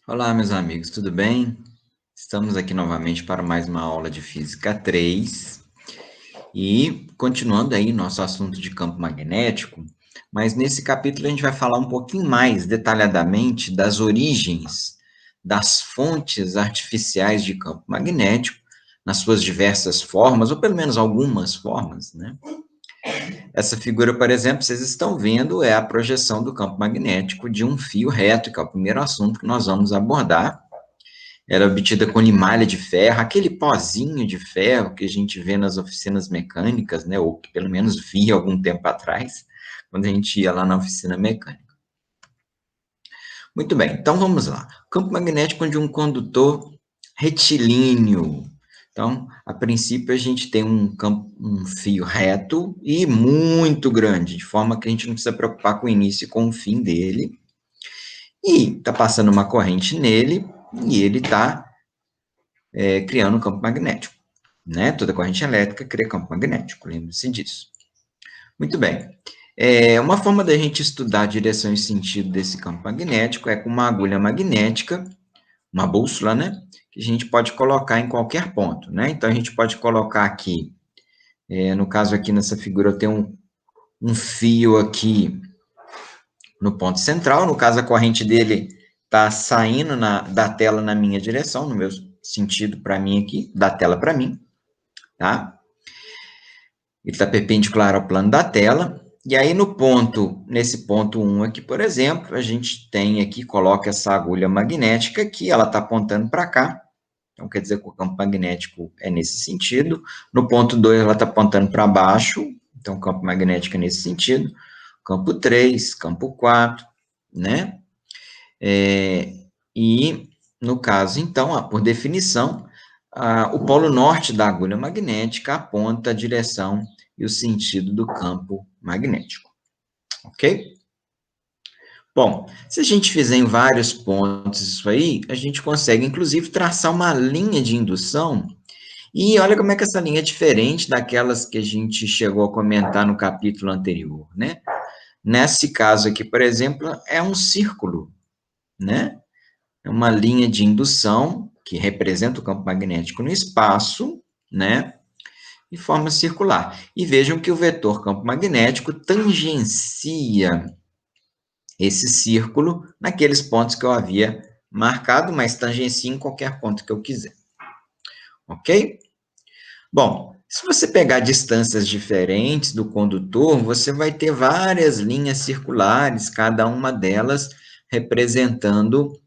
Olá, meus amigos, tudo bem? Estamos aqui novamente para mais uma aula de Física 3 e continuando aí nosso assunto de campo magnético, mas nesse capítulo a gente vai falar um pouquinho mais detalhadamente das origens das fontes artificiais de campo magnético, nas suas diversas formas, ou pelo menos algumas formas, né? Essa figura, por exemplo, vocês estão vendo, é a projeção do campo magnético de um fio reto, que é o primeiro assunto que nós vamos abordar. Era obtida com limalha de ferro, aquele pozinho de ferro que a gente vê nas oficinas mecânicas, né, ou que pelo menos via algum tempo atrás, quando a gente ia lá na oficina mecânica. Muito bem, então vamos lá. Campo magnético de um condutor retilíneo. Então, a princípio, a gente tem um fio reto e muito grande, de forma que a gente não precisa preocupar com o início e com o fim dele. E está passando uma corrente nele, e ele está criando um campo magnético, né? Toda corrente elétrica cria campo magnético, lembre-se disso. Muito bem. Uma forma da gente estudar a direção e sentido desse campo magnético é com uma agulha magnética, uma bússola, né? Que a gente pode colocar em qualquer ponto, né? Então, a gente pode colocar aqui, no caso aqui nessa figura, eu tenho um fio aqui no ponto central, no caso a corrente dele está saindo da tela na minha direção, no meu sentido para mim aqui, da tela para mim, tá? Ele está perpendicular ao plano da tela. E aí, nesse ponto 1 aqui, por exemplo, a gente tem aqui, coloca essa agulha magnética aqui, ela está apontando para cá. Então, quer dizer que o campo magnético é nesse sentido. No ponto 2, ela está apontando para baixo. Então, o campo magnético é nesse sentido. Campo 3, campo 4, né? E, no caso, então, por definição, o polo norte da agulha magnética aponta a direção e o sentido do campo magnético, ok? Bom, se a gente fizer em vários pontos isso aí, a gente consegue, inclusive, traçar uma linha de indução, e olha como é que essa linha é diferente daquelas que a gente chegou a comentar no capítulo anterior, né? Nesse caso aqui, por exemplo, é um círculo, né? É uma linha de indução que representa o campo magnético no espaço, né? De forma circular. E vejam que o vetor campo magnético tangencia esse círculo naqueles pontos que eu havia marcado, mas tangencia em qualquer ponto que eu quiser. Ok? Bom, se você pegar distâncias diferentes do condutor, você vai ter várias linhas circulares, cada uma delas representando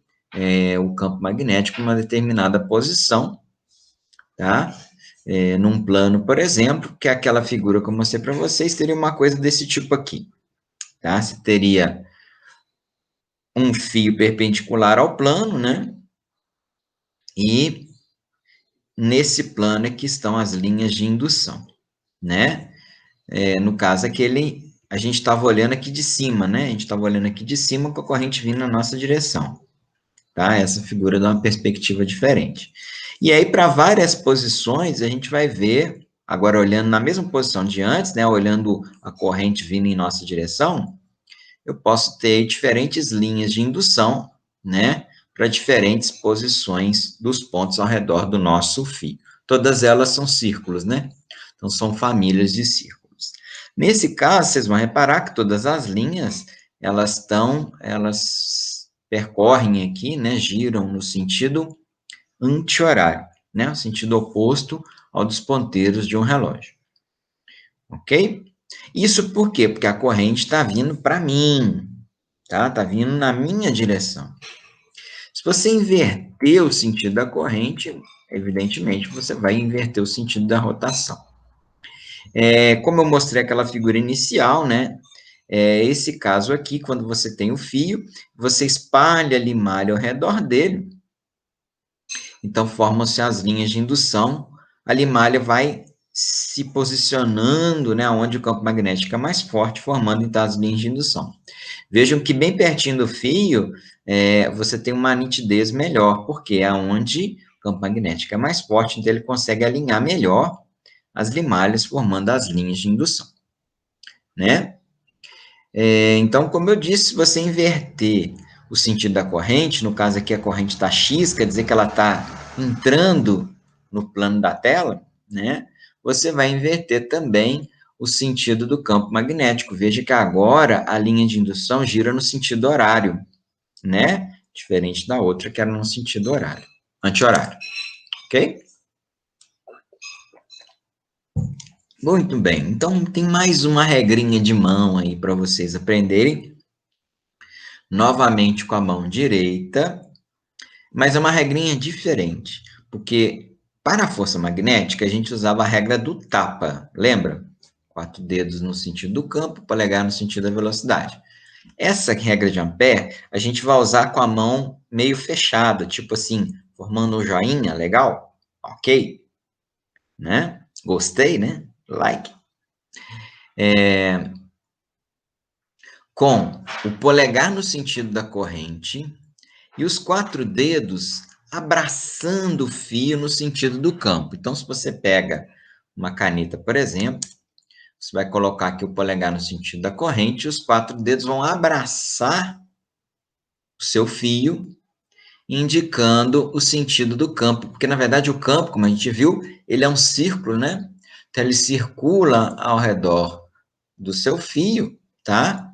o campo magnético em uma determinada posição, tá? Num plano, por exemplo, que é aquela figura que eu mostrei para vocês, teria uma coisa desse tipo aqui, tá? Você teria um fio perpendicular ao plano, né? E nesse plano é que estão as linhas de indução, né? No caso, a gente estava olhando aqui de cima, né? A gente estava olhando aqui de cima com a corrente vindo na nossa direção, tá? Essa figura dá uma perspectiva diferente. E aí, para várias posições, a gente vai ver, agora olhando na mesma posição de antes, né? Olhando a corrente vindo em nossa direção, eu posso ter diferentes linhas de indução, né? Para diferentes posições dos pontos ao redor do nosso fio. Todas elas são círculos, né? Então, são famílias de círculos. Nesse caso, vocês vão reparar que todas as linhas, elas percorrem aqui, né? Giram no sentido anti-horário, né? O sentido oposto ao dos ponteiros de um relógio. Ok? Isso por quê? Porque a corrente está vindo para mim, tá? Está vindo na minha direção. Se você inverter o sentido da corrente, evidentemente, você vai inverter o sentido da rotação. Como eu mostrei aquela figura inicial, né? Esse caso aqui, quando você tem o fio, você espalha a limalha ao redor dele, então formam-se as linhas de indução, a limalha vai se posicionando, né, onde o campo magnético é mais forte, formando então as linhas de indução. Vejam que bem pertinho do fio, você tem uma nitidez melhor, porque é onde o campo magnético é mais forte, então ele consegue alinhar melhor as limalhas, formando as linhas de indução, né? Então, como eu disse, se você inverter o sentido da corrente, no caso aqui a corrente está X, quer dizer que ela está entrando no plano da tela, né? Você vai inverter também o sentido do campo magnético. Veja que agora a linha de indução gira no sentido horário, né? Diferente da outra que era no sentido horário, anti-horário, ok? Muito bem, então tem mais uma regrinha de mão aí para vocês aprenderem, novamente com a mão direita, mas é uma regrinha diferente, porque para a força magnética a gente usava a regra do tapa, lembra? 4 dedos no sentido do campo, polegar no sentido da velocidade. Essa regra de Ampère a gente vai usar com a mão meio fechada, tipo assim, formando um joinha, legal? Ok? Né? Gostei, né? Like. Com o polegar no sentido da corrente e os 4 dedos abraçando o fio no sentido do campo. Então, se você pega uma caneta, por exemplo, você vai colocar aqui o polegar no sentido da corrente e os 4 dedos vão abraçar o seu fio, indicando o sentido do campo, porque, na verdade, o campo, como a gente viu, ele é um círculo, né? Então, ele circula ao redor do seu fio, tá?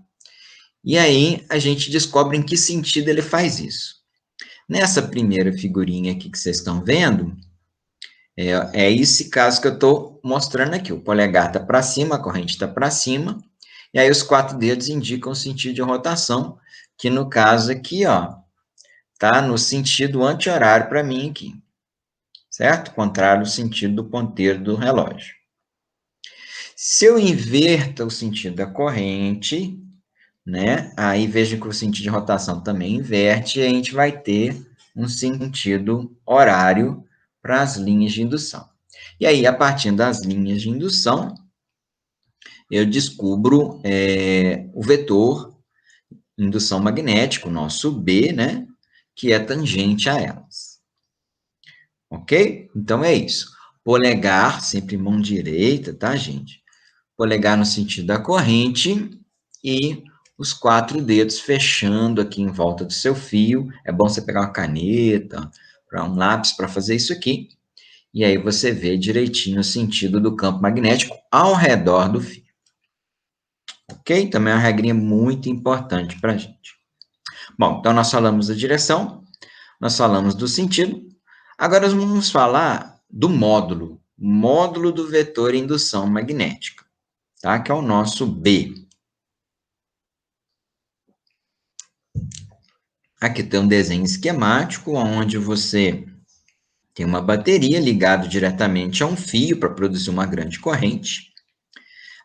E aí, a gente descobre em que sentido ele faz isso. Nessa primeira figurinha aqui que vocês estão vendo, é esse caso que eu estou mostrando aqui. O polegar está para cima, a corrente está para cima, e aí os 4 dedos indicam o sentido de rotação, que no caso aqui, ó, tá no sentido anti-horário para mim aqui, certo? Contrário ao sentido do ponteiro do relógio. Se eu inverto o sentido da corrente, né? Aí veja que o sentido de rotação também inverte e a gente vai ter um sentido horário para as linhas de indução. E aí, a partir das linhas de indução, eu descubro o vetor indução magnético, nosso B, né? Que é tangente a elas. Ok? Então, é isso. Polegar, sempre mão direita, tá, gente? Polegar no sentido da corrente e os 4 dedos fechando aqui em volta do seu fio. É bom você pegar uma caneta, um lápis para fazer isso aqui. E aí você vê direitinho o sentido do campo magnético ao redor do fio. Ok? Também é uma regrinha muito importante para a gente. Bom, então nós falamos da direção, nós falamos do sentido. Agora nós vamos falar do módulo do vetor indução magnética, tá? Que é o nosso B. Aqui tem um desenho esquemático, onde você tem uma bateria ligada diretamente a um fio para produzir uma grande corrente.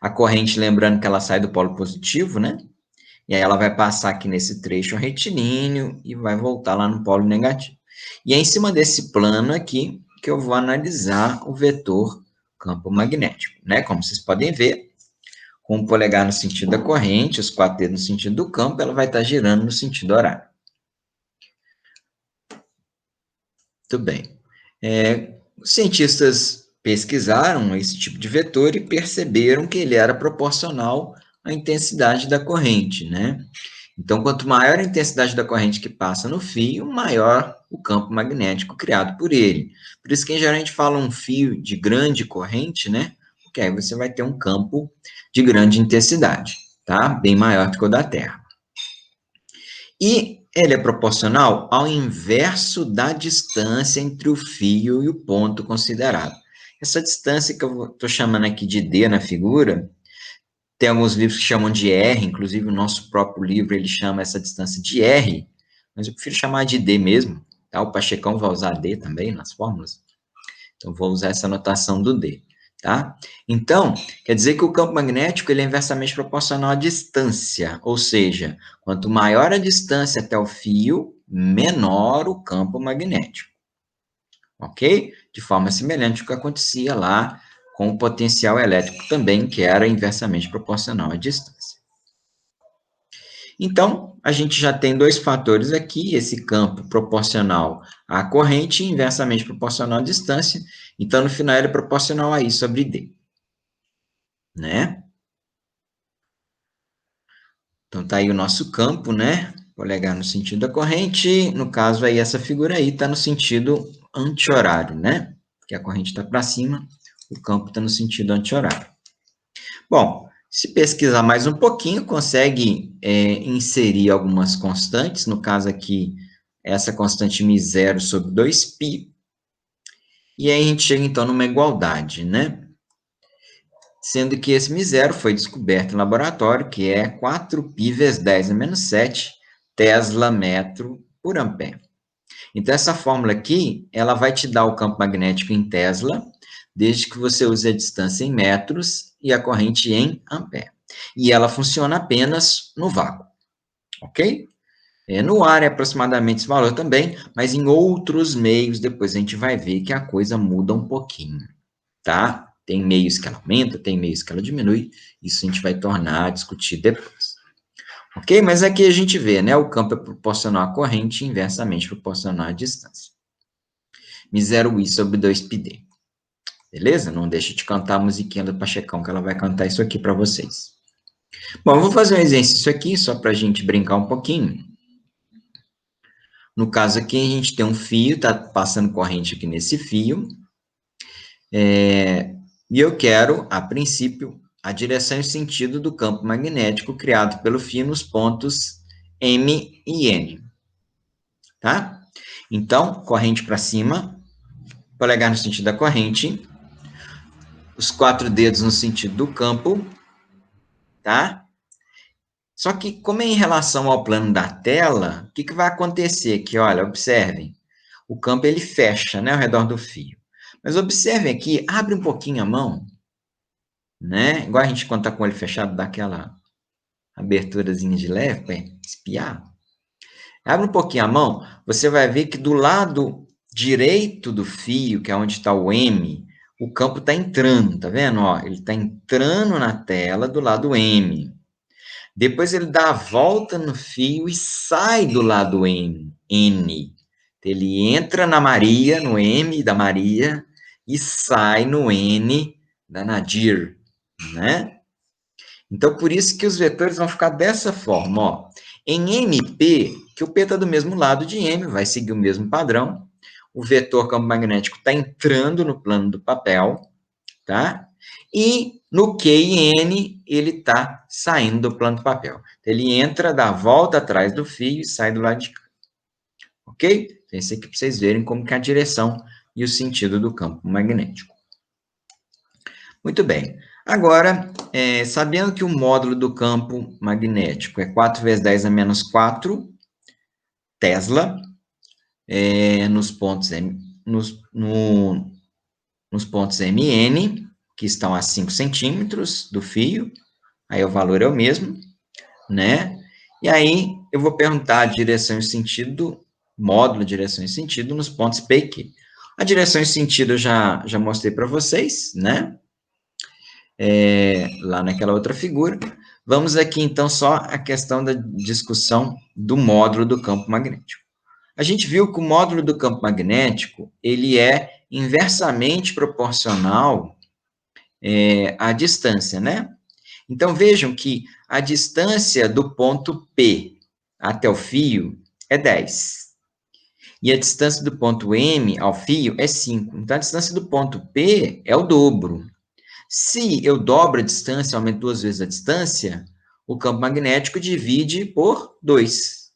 A corrente, lembrando que ela sai do polo positivo, né? E aí ela vai passar aqui nesse trecho retilíneo e vai voltar lá no polo negativo. E é em cima desse plano aqui que eu vou analisar o vetor campo magnético, né? Como vocês podem ver, com o polegar no sentido da corrente, os 4 dedos no sentido do campo, ela vai estar girando no sentido horário. Muito bem. Os cientistas pesquisaram esse tipo de vetor e perceberam que ele era proporcional à intensidade da corrente, né? Então, quanto maior a intensidade da corrente que passa no fio, maior o campo magnético criado por ele. Por isso que, em geral, a gente fala um fio de grande corrente, né? Porque aí você vai ter um campo de grande intensidade, tá? Bem maior do que o da Terra. E ele é proporcional ao inverso da distância entre o fio e o ponto considerado. Essa distância que eu estou chamando aqui de D na figura, tem alguns livros que chamam de R, inclusive o nosso próprio livro, ele chama essa distância de R, mas eu prefiro chamar de D mesmo, tá? O Pachecão vai usar D também nas fórmulas, então vou usar essa notação do D, tá? Então, quer dizer que o campo magnético ele é inversamente proporcional à distância, ou seja, quanto maior a distância até o fio, menor o campo magnético, ok? De forma semelhante ao que acontecia lá com o potencial elétrico também, que era inversamente proporcional à distância. Então, a gente já tem 2 fatores aqui, esse campo proporcional à corrente e inversamente proporcional à distância. Então, no final, ele é proporcional a I sobre D. Né? Então, tá aí o nosso campo, né? Polegar no sentido da corrente, no caso aí, essa figura aí está no sentido anti-horário, né? Porque a corrente está para cima, o campo está no sentido anti-horário. Bom, se pesquisar mais um pouquinho, consegue inserir algumas constantes, no caso aqui, essa constante μ0 sobre 2π, e aí a gente chega então numa igualdade, né? Sendo que esse μ0 foi descoberto em laboratório, que é 4π vezes 10 a menos 7 Tesla metro por ampere. Então, essa fórmula aqui, ela vai te dar o campo magnético em Tesla, desde que você use a distância em metros e a corrente em ampere. E ela funciona apenas no vácuo, ok? No ar é aproximadamente esse valor também, mas em outros meios, depois a gente vai ver que a coisa muda um pouquinho, tá? Tem meios que ela aumenta, tem meios que ela diminui, isso a gente vai tornar a discutir depois. Ok? Mas aqui a gente vê, né? O campo é proporcional à corrente e inversamente proporcional à distância. μ0i sobre 2πd. Beleza? Não deixa de cantar a musiquinha do Pachecão, que ela vai cantar isso aqui para vocês. Bom, eu vou fazer um exercício aqui, só para a gente brincar um pouquinho. No caso aqui, a gente tem um fio, está passando corrente aqui nesse fio. E eu quero, a princípio, a direção e sentido do campo magnético criado pelo fio nos pontos M e N. Tá? Então, corrente para cima, polegar no sentido da corrente, os 4 dedos no sentido do campo, tá? Só que, como é em relação ao plano da tela, o que vai acontecer aqui? Olha, observem, o campo ele fecha, né, ao redor do fio. Mas observem aqui, abre um pouquinho a mão, né? Igual a gente, quando está com o olho fechado, dá aquela aberturazinha de leve para espiar. Abre um pouquinho a mão, você vai ver que do lado direito do fio, que é onde está o M, o campo está entrando, tá vendo? Ó, ele está entrando na tela do lado M. Depois ele dá a volta no fio e sai do lado N. Ele entra na Maria, no M da Maria, e sai no N da Nadir, né? Então, por isso que os vetores vão ficar dessa forma, ó. Em MP, que o P está do mesmo lado de M, vai seguir o mesmo padrão. O vetor campo magnético está entrando no plano do papel, tá? E no Q e N, ele está saindo do plano do papel. Ele entra, dá a volta atrás do fio e sai do lado de cá. Ok? Então, esse aqui para vocês verem como que é a direção e o sentido do campo magnético. Muito bem. Agora, sabendo que o módulo do campo magnético é 4 vezes 10 a menos 4 Tesla, nos pontos pontos MN, que estão a 5 centímetros do fio, aí o valor é o mesmo, né? E aí, eu vou perguntar a direção e sentido, módulo, direção e sentido, nos pontos P e Q. A direção e sentido eu já mostrei para vocês, né? Lá naquela outra figura. Vamos aqui, então, só a questão da discussão do módulo do campo magnético. A gente viu que o módulo do campo magnético, ele é inversamente proporcional à distância, né? Então, vejam que a distância do ponto P até o fio é 10. E a distância do ponto M ao fio é 5. Então, a distância do ponto P é o dobro. Se eu dobro a distância, aumento 2 vezes a distância, o campo magnético divide por 2.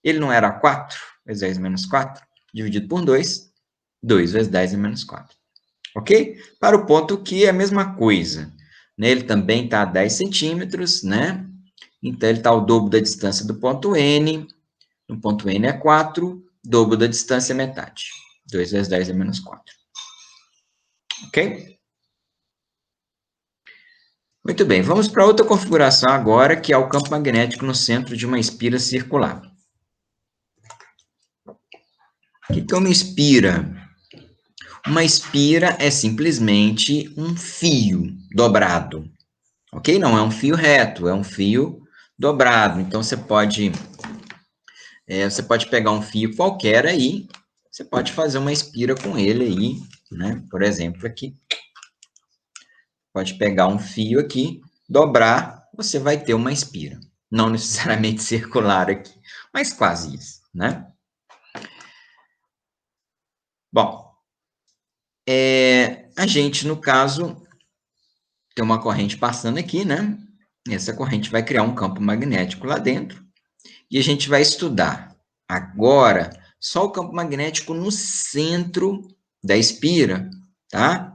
Ele não era 4 vezes 10 menos 4, dividido por 2, 2 vezes 10 menos 4. Ok? Para o ponto Q é a mesma coisa. Né? Ele também está a 10 centímetros, né? Então, ele está ao dobro da distância do ponto N. No ponto N é 4, dobro da distância é metade. 2 vezes 10 é menos 4. Ok? Muito bem, vamos para outra configuração agora, que é o campo magnético no centro de uma espira circular. O que é uma espira? Uma espira é simplesmente um fio dobrado, ok? Não é um fio reto, é um fio dobrado. Então, você pode pegar um fio qualquer aí, você pode fazer uma espira com ele aí, né? Por exemplo, aqui. Pode pegar um fio aqui, dobrar, você vai ter uma espira. Não necessariamente circular aqui. mas quase isso, né? Bom, a gente, no caso, tem uma corrente passando aqui, né? E essa corrente vai criar um campo magnético lá dentro. E a gente vai estudar agora só o campo magnético no centro da espira, tá?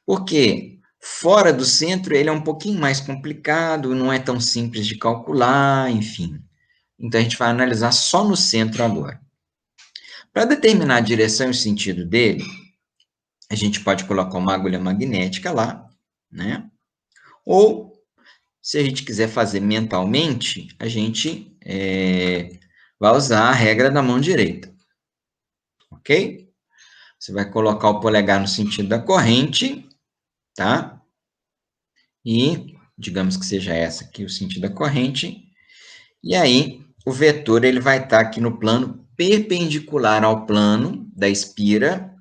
Porque fora do centro ele é um pouquinho mais complicado, não é tão simples de calcular, enfim. Então a gente vai analisar só no centro agora. Para determinar a direção e o sentido dele, a gente pode colocar uma agulha magnética lá, né? Ou, se a gente quiser fazer mentalmente, a gente vai usar a regra da mão direita, ok? Você vai colocar o polegar no sentido da corrente, tá? E, digamos que seja essa aqui o sentido da corrente. E aí, o vetor ele vai estar aqui no plano perpendicular ao plano da espira.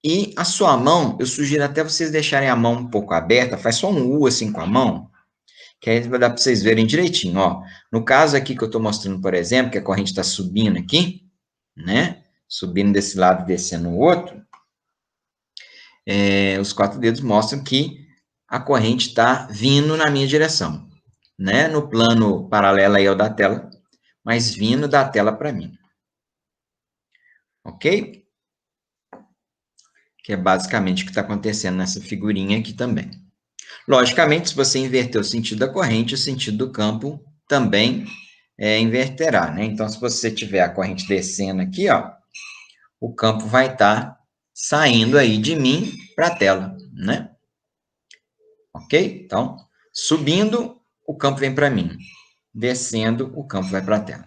E a sua mão, eu sugiro até vocês deixarem a mão um pouco aberta, faz só um U assim com a mão, que aí vai dar para vocês verem direitinho, ó. No caso aqui que eu estou mostrando, por exemplo, que a corrente está subindo aqui, né? Subindo desse lado e descendo o outro, os 4 dedos mostram que a corrente está vindo na minha direção, né? No plano paralelo aí ao da tela, mas vindo da tela para mim. Ok? Que é basicamente o que está acontecendo nessa figurinha aqui também. Logicamente, se você inverter o sentido da corrente, o sentido do campo também inverterá, né? Então, se você tiver a corrente descendo aqui, ó, o campo vai estar saindo aí de mim para a tela, né? Ok? Então, subindo, o campo vem para mim. Descendo, o campo vai para a tela.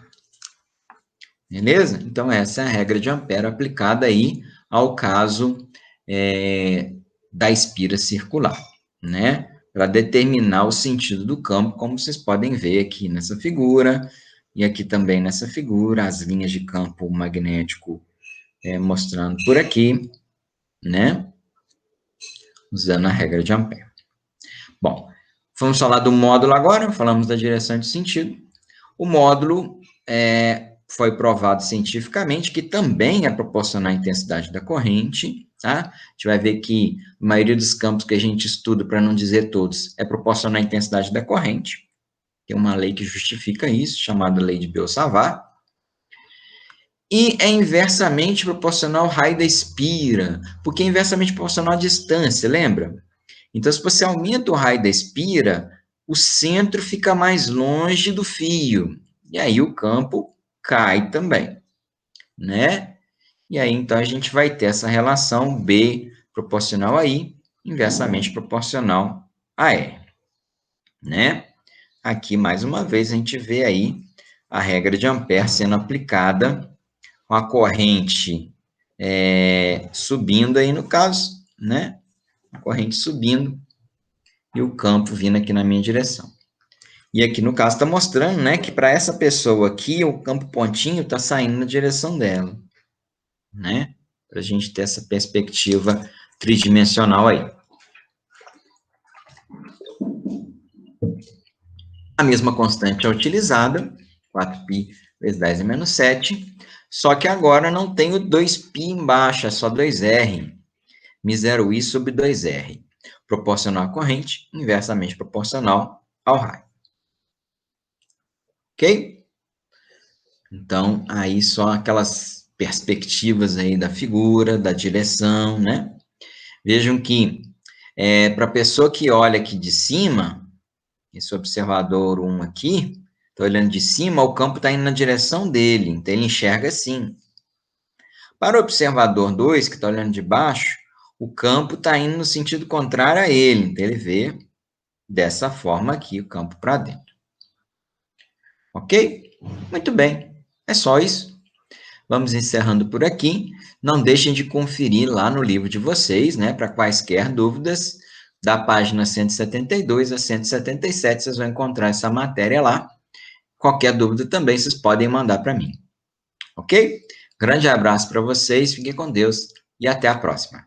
Beleza? Então, essa é a regra de Ampère aplicada aí ao caso da espira circular, né? Para determinar o sentido do campo, como vocês podem ver aqui nessa figura, e aqui também nessa figura, as linhas de campo magnético mostrando por aqui, né? Usando a regra de Ampère. Bom, vamos falar do módulo agora, falamos da direção de sentido. O módulo foi provado cientificamente que também é proporcional à intensidade da corrente, tá? A gente vai ver que a maioria dos campos que a gente estuda, para não dizer todos, é proporcional à intensidade da corrente. Tem uma lei que justifica isso, chamada lei de Biot-Savart. E é inversamente proporcional ao raio da espira, porque é inversamente proporcional à distância, lembra? Então, se você aumenta o raio da espira, o centro fica mais longe do fio, e aí o campo cai também, né? E aí, então, a gente vai ter essa relação B proporcional a I, inversamente proporcional a R, né? Aqui, mais uma vez, a gente vê aí a regra de Ampère sendo aplicada com a corrente subindo aí, no caso, né? A corrente subindo e o campo vindo aqui na minha direção. E aqui, no caso, está mostrando, né, que para essa pessoa aqui, o campo pontinho está saindo na direção dela, né? Para a gente ter essa perspectiva tridimensional aí. A mesma constante é utilizada, 4π vezes 10 a menos 7, só que agora não tem o 2π embaixo, é só 2r. μ0i sobre 2r. Proporcional à corrente, inversamente proporcional ao raio. Ok? Então, aí só aquelas perspectivas aí da figura, da direção, né? Vejam que, para a pessoa que olha aqui de cima, esse observador 1 aqui, está olhando de cima, o campo está indo na direção dele, então ele enxerga assim. Para o observador 2, que está olhando de baixo, o campo está indo no sentido contrário a ele, então ele vê dessa forma aqui o campo para dentro. Ok? Muito bem, é só isso. Vamos encerrando por aqui. Não deixem de conferir lá no livro de vocês, né, para quaisquer dúvidas, da página 172 a 177, vocês vão encontrar essa matéria lá. Qualquer dúvida também vocês podem mandar para mim. Ok? Grande abraço para vocês, fiquem com Deus e até a próxima.